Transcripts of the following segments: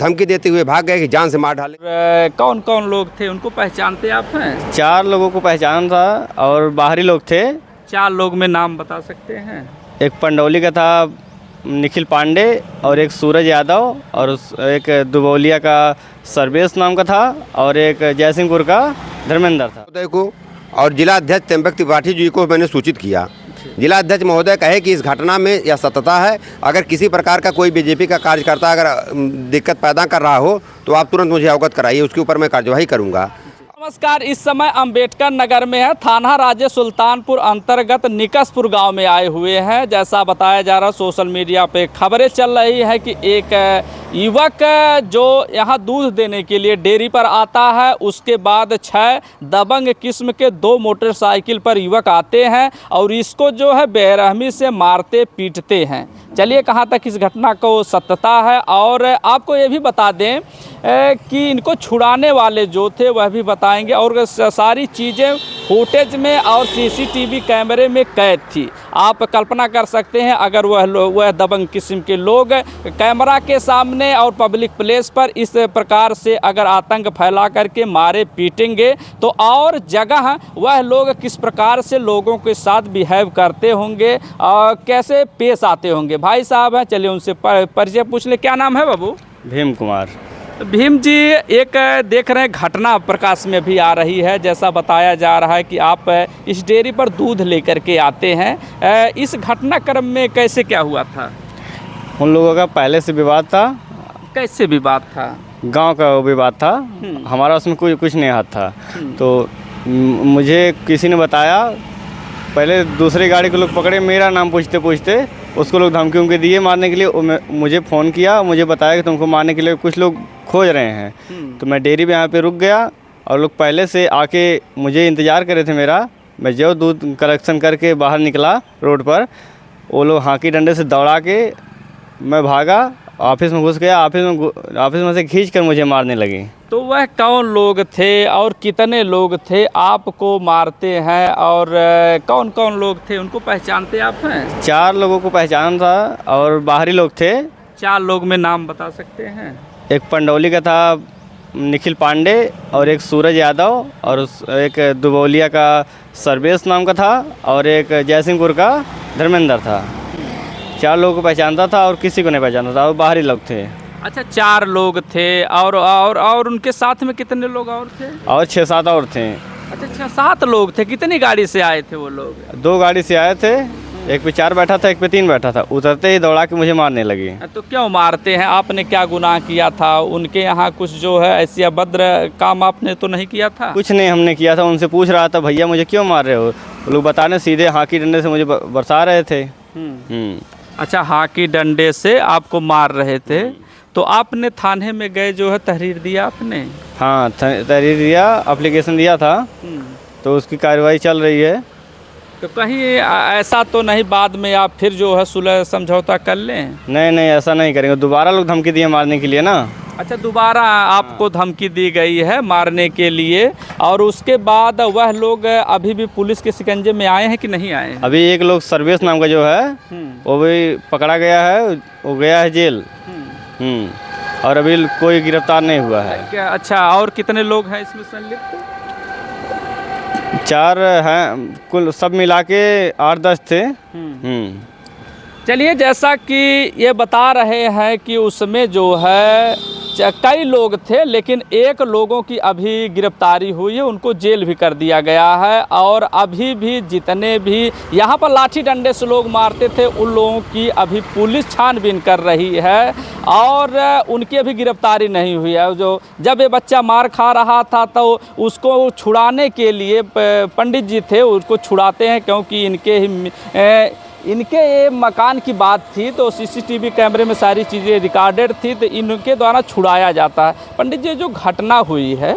धमकी देते हुए भाग गए कि जान से मार डाले। कौन कौन लोग थे, उनको पहचानते आप हैं? 4 लोगों को पहचान था और बाहरी लोग थे। 4 लोग में नाम बता सकते हैं? एक पंडौली का था निखिल पांडे, और एक सूरज यादव, और एक दुबौलिया का सर्वेश नाम का था, और एक जयसिंहपुर का धर्मेंद्र था। महोदय को और जिला अध्यक्ष त्र्यंबक त्रिपाठी जी को मैंने सूचित किया। जिला अध्यक्ष महोदय कहे कि इस घटना में यह सत्यता है, अगर किसी प्रकार का कोई बीजेपी का कार्यकर्ता अगर दिक्कत पैदा कर रहा हो तो आप तुरंत मुझे अवगत कराइए, उसके ऊपर मैं कार्यवाही करूँगा। नमस्कार, इस समय अंबेडकर नगर में है, थाना राज्य सुल्तानपुर अंतर्गत निकसपुर गांव में आए हुए हैं। जैसा बताया जा रहा, सोशल मीडिया पे खबरें चल रही है कि एक युवक जो यहां दूध देने के लिए डेयरी पर आता है, उसके बाद 6 दबंग किस्म के 2 मोटरसाइकिल पर युवक आते हैं और इसको जो है बेरहमी से मारते पीटते हैं। चलिए कहां तक इस घटना को सत्यता है, और आपको ये भी बता दें कि इनको छुड़ाने वाले जो थे वह भी बताएंगे, और सारी चीज़ें फुटेज में और सीसीटीवी कैमरे में कैद थी। आप कल्पना कर सकते हैं अगर वह दबंग किस्म के लोग कैमरा के सामने और पब्लिक प्लेस पर इस प्रकार से अगर आतंक फैला करके मारे पीटेंगे तो और जगह वह लोग किस प्रकार से लोगों के साथ बिहेव करते होंगे और कैसे पेश आते होंगे। भाई साहब हैं, चलिए उनसे परिचय पूछ ले। क्या नाम है बाबू? भीम कुमार। भीम जी, एक देख रहे हैं घटना प्रकाश में भी आ रही है, जैसा बताया जा रहा है कि आप इस डेयरी पर दूध लेकर के आते हैं। इस घटनाक्रम में कैसे क्या हुआ था? उन लोगों का पहले से विवाद था। कैसे विवाद था? गांव का विवाद था, हमारा उसमें कुछ नहीं हाथ था। तो मुझे किसी ने बताया, पहले दूसरी गाड़ी के लोग पकड़े, मेरा नाम पूछते पूछते उसको लोग धमकी उमकी दिए मारने के लिए। मुझे फ़ोन किया, मुझे बताया कि तुमको मारने के लिए कुछ लोग खोज रहे हैं। तो मैं डेयरी पे यहाँ पे रुक गया, और लोग पहले से आके मुझे इंतज़ार कर रहे थे मेरा। मैं जो दूध कलेक्शन करके बाहर निकला रोड पर, वो लोग हाँकी डंडे से दौड़ा के मैं भागा, ऑफिस में घुस गया। ऑफिस में से खींच कर मुझे मारने लगे। तो वह कौन लोग थे और कितने लोग थे आपको मारते हैं, और कौन कौन लोग थे, उनको पहचानते आप हैं? 4 लोगों को पहचान था और बाहरी लोग थे। 4 लोग में नाम बता सकते हैं? एक पंडौली का था निखिल पांडे, और एक सूरज यादव, और एक दुबौलिया का सर्वेश नाम का था, और एक जयसिंहपुर का धर्मेंद्र था। 4 लोगों को पहचानता था और किसी को नहीं पहचानता था, और बाहरी लोग थे। अच्छा, 4 लोग थे, और उनके साथ में कितने लोग और थे? और 6-7 और थे। अच्छा, 6-7 लोग थे। कितनी गाड़ी से आए थे वो लोग? 2 गाड़ी से आए थे, एक पे 4 बैठा था, एक पे 3 बैठा था। उतरते ही दौड़ा के मुझे मारने लगी। तो क्यों मारते हैं? आपने क्या गुनाह किया था? उनके यहाँ कुछ जो है ऐसी अभद्र काम आपने तो नहीं किया था? कुछ नहीं हमने किया था। उनसे पूछ रहा था, भैया मुझे क्यों मार रहे हो? वो लोग बताने सीधे हाँकी डंडे से मुझे बरसा रहे थे। अच्छा, हाँकी डंडे से आपको मार रहे थे। तो आपने थाने में गए, जो है तहरीर दिया आपने? हाँ, तहरीर दिया, एप्लीकेशन दिया था। तो उसकी कार्रवाई चल रही है। तो कहीं ऐसा तो नहीं बाद में आप फिर जो है सुलह समझौता कर लें? नहीं, ऐसा नहीं करेंगे। दोबारा लोग धमकी दिए मारने के लिए ना। अच्छा, दोबारा आपको धमकी दी गई है मारने के लिए, और उसके बाद वह लोग अभी भी पुलिस के शिकंजे में आए हैं कि नहीं आए हैं? अभी एक लोग सर्वेश नाम का जो है वो भी पकड़ा गया है, वो गया है जेल। और अभी कोई गिरफ्तार नहीं हुआ है। क्या? अच्छा, और कितने लोग हैं इसमें संलिप्त? 4 हैं कुल, सब मिला के 8-10 थे। चलिए, जैसा कि ये बता रहे हैं कि उसमें जो है कई लोग थे, लेकिन 1 लोगों की अभी गिरफ्तारी हुई है, उनको जेल भी कर दिया गया है। और अभी भी जितने भी यहाँ पर लाठी डंडे से लोग मारते थे, उन लोगों की अभी पुलिस छानबीन कर रही है, और उनकी अभी गिरफ्तारी नहीं हुई है। जो जब ये बच्चा मार खा रहा था तो उसको छुड़ाने के लिए पंडित जी थे, उसको छुड़ाते हैं, क्योंकि इनके ये मकान की बात थी, तो सीसीटीवी कैमरे में सारी चीज़ें रिकॉर्डेड थी, तो इनके द्वारा छुड़ाया जाता है। पंडित जी, जो घटना हुई है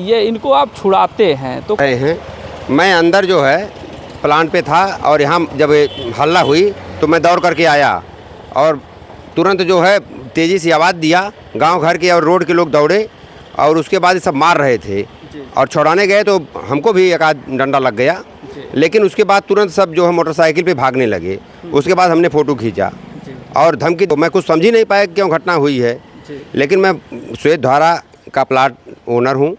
ये इनको आप छुड़ाते हैं तो? मैं अंदर जो है प्लांट पे था, और यहाँ जब हल्ला हुई तो मैं दौड़ करके आया, और तुरंत जो है तेज़ी से आवाज़ दिया। गांव घर के और रोड के लोग दौड़े, और उसके बाद ये सब मार रहे थे, और छुड़ाने गए तो हमको भी एक आध डंडा लग गया। लेकिन उसके बाद तुरंत सब जो है मोटरसाइकिल पे भागने लगे। उसके बाद हमने फ़ोटो खींचा, और धमकी तो मैं कुछ समझ ही नहीं पाया क्यों घटना हुई है। लेकिन मैं श्वेत धारा का प्लाट ओनर हूँ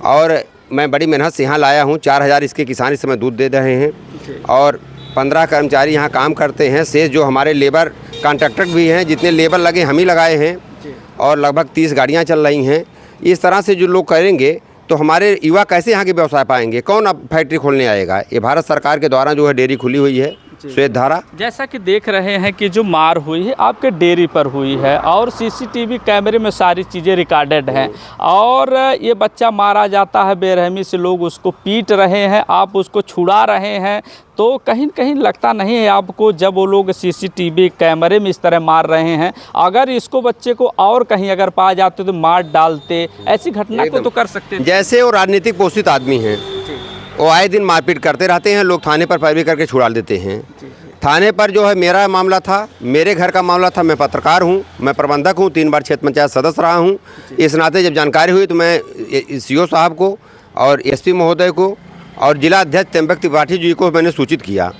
और मैं बड़ी मेहनत से यहाँ लाया हूँ। 4000 इसके किसान इस समय दूध दे रहे हैं और 15 कर्मचारी यहाँ काम करते हैं। शेष जो हमारे लेबर कॉन्ट्रैक्टर भी हैं, जितने लेबर लगे हम ही लगाए हैं और लगभग 30 गाड़ियाँ चल रही हैं। इस तरह से जो लोग करेंगे तो हमारे युवा कैसे यहाँ के व्यवसाय पाएंगे? कौन अब फैक्ट्री खोलने आएगा? ये भारत सरकार के द्वारा जो है डेयरी खुली हुई है श्वेत धारा। जैसा कि देख रहे हैं कि जो मार हुई है आपके डेयरी पर हुई है और सीसीटीवी कैमरे में सारी चीज़ें रिकॉर्डेड हैं और ये बच्चा मारा जाता है बेरहमी से, लोग उसको पीट रहे हैं, आप उसको छुड़ा रहे हैं, तो कहीं कहीं लगता नहीं है आपको जब वो लोग सीसीटीवी कैमरे में इस तरह मार रहे हैं, अगर इसको बच्चे को और कहीं अगर पा जाते तो मार डालते, ऐसी घटना को तो कर सकते थे। जैसे वो राजनीतिक पोषित आदमी हैं, वो आए दिन मारपीट करते रहते हैं, लोग थाने पर पैरवी करके छुड़ा देते हैं। थाने पर जो है मेरा मामला था, मेरे घर का मामला था, मैं पत्रकार हूँ, मैं प्रबंधक हूँ, 3 बार क्षेत्र पंचायत सदस्य रहा हूँ। इस नाते जब जानकारी हुई तो मैं सीओ साहब को और एसपी महोदय को और जिला अध्यक्ष त्र्यंबक त्रिपाठी जी को मैंने सूचित किया।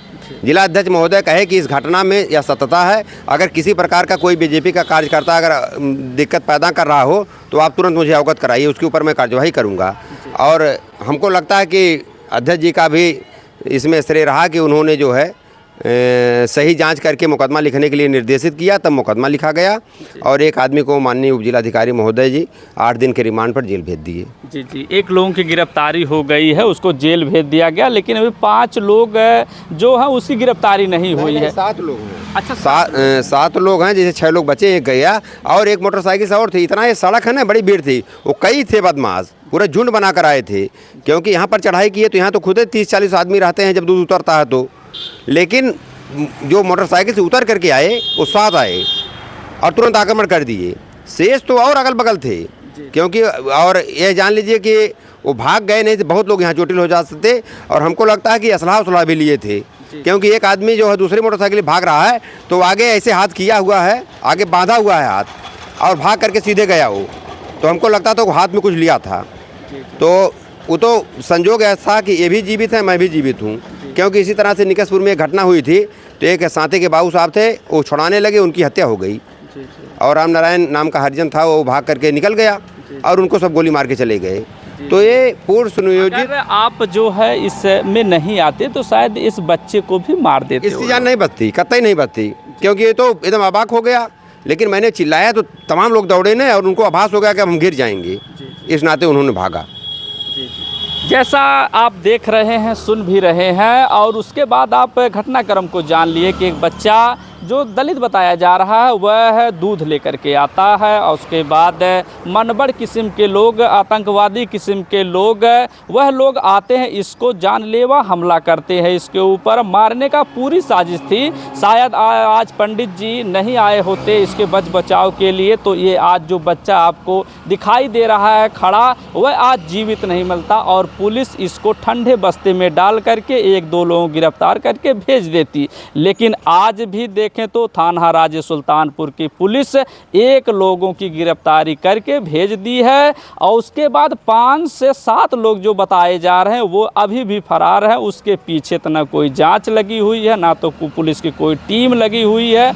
जिला अध्यक्ष महोदय कहे कि इस घटना में यह सत्यता है, अगर किसी प्रकार का कोई बीजेपी का कार्यकर्ता अगर दिक्कत पैदा कर रहा हो तो आप तुरंत मुझे अवगत कराइए, उसके ऊपर मैं कार्यवाही करूँगा। और हमको लगता है कि अध्यक्ष जी का भी इसमें श्रेय रहा कि उन्होंने जो है सही जांच करके मुकदमा लिखने के लिए निर्देशित किया, तब मुकदमा लिखा गया और एक आदमी को माननीय उपजिलाधिकारी महोदय जी 8 दिन के रिमांड पर जेल भेज दिए। जी, एक लोगों की गिरफ्तारी हो गई है, उसको जेल भेज दिया गया, लेकिन अभी 5 लोग जो है उसकी गिरफ्तारी नहीं हुई है। 7 लोग हैं। अच्छा, 7 लोग हैं, जैसे 6 लोग बचे, एक गया और एक मोटरसाइकिल सवार थे। इतना ये सड़क है ना, बड़ी भीड़ थी, वो कई थे बदमाश, पूरा झुंड बना कर आए थे, क्योंकि यहाँ पर चढ़ाई की है तो यहाँ तो खुद 30-40 आदमी रहते हैं जब दूध उतरता है तो। लेकिन जो मोटरसाइकिल से उतर करके आए वो 7 आए और तुरंत आक्रमण कर दिए। शेष तो और अगल बगल थे, क्योंकि और ये जान लीजिए कि वो भाग गए, नहीं तो बहुत लोग यहाँ चोटिल हो जा सकते। और हमको लगता है कि असलाह भी लिए थे, क्योंकि एक आदमी जो है दूसरी मोटरसाइकिल भाग रहा है तो आगे ऐसे हाथ किया हुआ है, आगे बांधा हुआ है हाथ और भाग करके सीधे गया वो, तो हमको लगता था वो हाथ में कुछ लिया था। तो वो तो संजोग ऐसा था कि ये भी जीवित है, मैं भी जीवित हूँ, क्योंकि इसी तरह से निकसपुर में एक घटना हुई थी तो एक सांते के बाबू साहब थे, वो छुड़ाने लगे, उनकी हत्या हो गई और राम नारायण नाम का हरिजन था, वो भाग करके निकल गया और उनको सब गोली मार के चले गए। तो ये पूर्ण सुनियोजित। आप जो है इसमें नहीं आते तो शायद इस बच्चे को भी मार देते। इसकी जान नहीं बचती, कतई नहीं बचती, क्योंकि ये तो एकदम अबाक हो गया। लेकिन मैंने चिल्लाया तो तमाम लोग दौड़े ने और उनको आभास हो गया कि हम गिर जाएंगे, इस नाते उन्होंने भागा। जैसा आप देख रहे हैं, सुन भी रहे हैं और उसके बाद आप घटनाक्रम को जान लिए कि एक बच्चा जो दलित बताया जा रहा है वह दूध लेकर के आता है और उसके बाद मनबड़ किस्म के लोग, आतंकवादी किस्म के लोग, वह लोग आते हैं, इसको जानलेवा हमला करते हैं, इसके ऊपर मारने का पूरी साजिश थी। शायद आज पंडित जी नहीं आए होते इसके बचाव के लिए तो ये आज जो बच्चा आपको दिखाई दे रहा है खड़ा, वह आज जीवित नहीं मिलता और पुलिस इसको ठंडे बस्ते में डाल करके 1-2 लोगों को गिरफ्तार करके भेज देती। लेकिन आज भी देखें तो थाना राजे सुल्तानपुर की पुलिस 1 लोगों की गिरफ्तारी करके भेज दी है और उसके बाद 5 से 7 लोग जो बताए जा रहे हैं वो अभी भी फरार हैं। उसके पीछे तो ना कोई जांच लगी हुई है, ना तो पुलिस की कोई टीम लगी हुई है।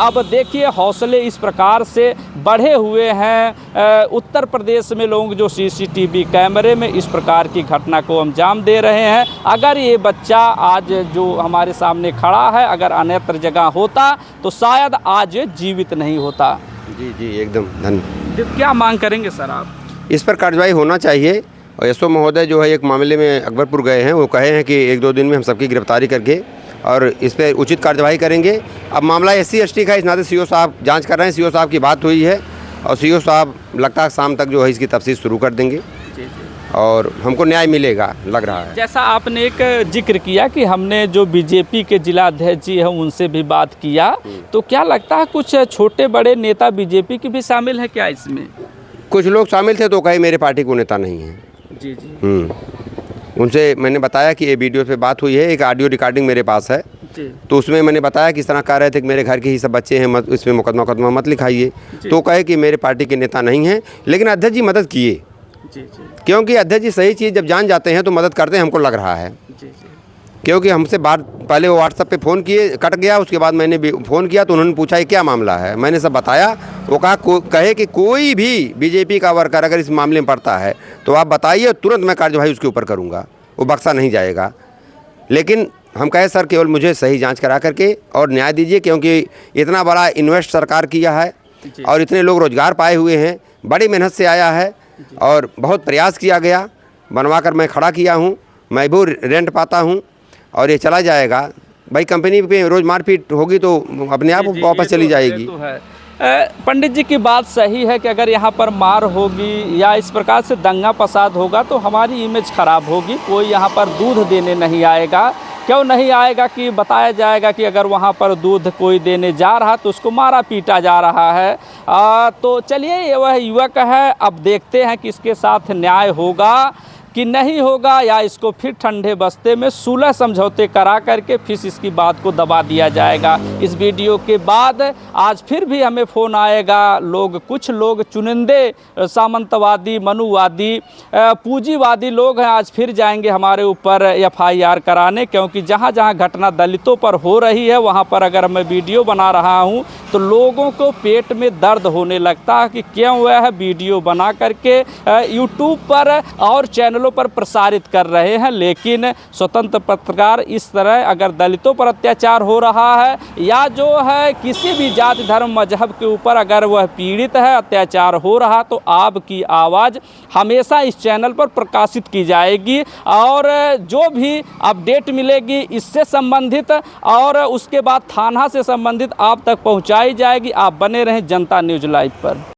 अब देखिए हौसले इस प्रकार से बढ़े हुए हैं उत्तर प्रदेश में लोग जो सीसीटीवी कैमरे में इस प्रकार की घटना को अंजाम दे रहे हैं। अगर ये बच्चा आज जो हमारे सामने खड़ा है अगर अन्यत्र जगह होता तो शायद आज जीवित नहीं होता। जी एकदम धन्यवाद। क्या मांग करेंगे सर आप? इस पर कार्रवाई होना चाहिए और एसओ महोदय जो है एक मामले में अकबरपुर गए हैं, वो कहे हैं कि 1-2 दिन में हम सबकी गिरफ्तारी करके और इस पर उचित कार्रवाई करेंगे। अब मामला SC/ST का, इस नाते सीओ साहब जांच कर रहे हैं, सीओ साहब की बात हुई है और सीओ साहब लगता है शाम तक जो है इसकी तफ्तीश शुरू कर देंगे और हमको न्याय मिलेगा, लग रहा है। जैसा आपने एक जिक्र किया कि हमने जो बीजेपी के जिला अध्यक्ष जी हैं उनसे भी बात किया, तो क्या लगता है कुछ छोटे बड़े नेता बीजेपी के भी शामिल हैं क्या इसमें? कुछ लोग शामिल थे तो कहे मेरे पार्टी को नेता नहीं है। जी। उनसे मैंने बताया कि ये वीडियो पे बात हुई है, एक ऑडियो रिकॉर्डिंग मेरे पास है, तो उसमें मैंने बताया किस तरह कह रहे थे कि मेरे घर के ही सब बच्चे हैं, इसमें मुकदमा मत लिखाइए। तो कहे कि मेरे पार्टी के नेता नहीं हैं, लेकिन अध्यक्ष जी मदद किए। क्योंकि अध्यक्ष जी सही चीज़ जब जान जाते हैं तो मदद करते हैं, हमको लग रहा है। क्योंकि हमसे बात पहले वो व्हाट्सएप पे फ़ोन किए, कट गया। उसके बाद मैंने भी फ़ोन किया तो उन्होंने पूछा ये क्या मामला है, मैंने सब बताया। वो कहे कि कोई भी बीजेपी का वर्कर अगर इस मामले में पड़ता है तो आप बताइए, तुरंत मैं कार्यवाही उसके ऊपर करूँगा, वो बख्शा नहीं जाएगा। लेकिन हम कहे सर केवल मुझे सही जांच करा करके और न्याय दीजिए, क्योंकि इतना बड़ा इन्वेस्ट सरकार किया है और इतने लोग रोज़गार पाए हुए हैं, बड़ी मेहनत से आया है और बहुत प्रयास किया गया, बनवा कर मैं खड़ा किया हूँ, मैं भी रेंट पाता हूँ और ये चला जाएगा। भाई कंपनी पे रोज़ मारपीट होगी तो अपने आप वापस चली जाएगी। पंडित जी की बात सही है कि अगर यहाँ पर मार होगी या इस प्रकार से दंगा फसाद होगा तो हमारी इमेज ख़राब होगी। कोई यहाँ पर दूध देने नहीं आएगा। क्यों नहीं आएगा कि बताया जाएगा कि अगर वहाँ पर दूध कोई देने जा रहा तो उसको मारा पीटा जा रहा है। तो चलिए, ये वह युवक है, अब देखते हैं कि इसके साथ न्याय होगा कि नहीं होगा, या इसको फिर ठंडे बस्ते में सुलह समझौते करा करके फिर इसकी बात को दबा दिया जाएगा। इस वीडियो के बाद आज फिर भी हमें फ़ोन आएगा, कुछ लोग चुनिंदे सामंतवादी, मनुवादी, पूंजीवादी लोग हैं, आज फिर जाएंगे हमारे ऊपर FIR कराने, क्योंकि जहाँ जहाँ घटना दलितों पर हो रही है वहाँ पर अगर मैं वीडियो बना रहा हूँ तो लोगों को पेट में दर्द होने लगता है कि क्यों वह वीडियो बना करके यूट्यूब पर और चैनलों पर प्रसारित कर रहे हैं। लेकिन स्वतंत्र पत्रकार इस तरह अगर दलितों पर अत्याचार हो रहा है या जो है किसी भी जाति धर्म मजहब के ऊपर अगर वह पीड़ित है, अत्याचार हो रहा, तो आपकी आवाज़ हमेशा इस चैनल पर प्रकाशित की जाएगी और जो भी अपडेट मिलेगी इससे संबंधित और उसके बाद थाना से संबंधित आप तक पहुंचाई जाएगी। आप बने रहें जनता न्यूज़ लाइव पर।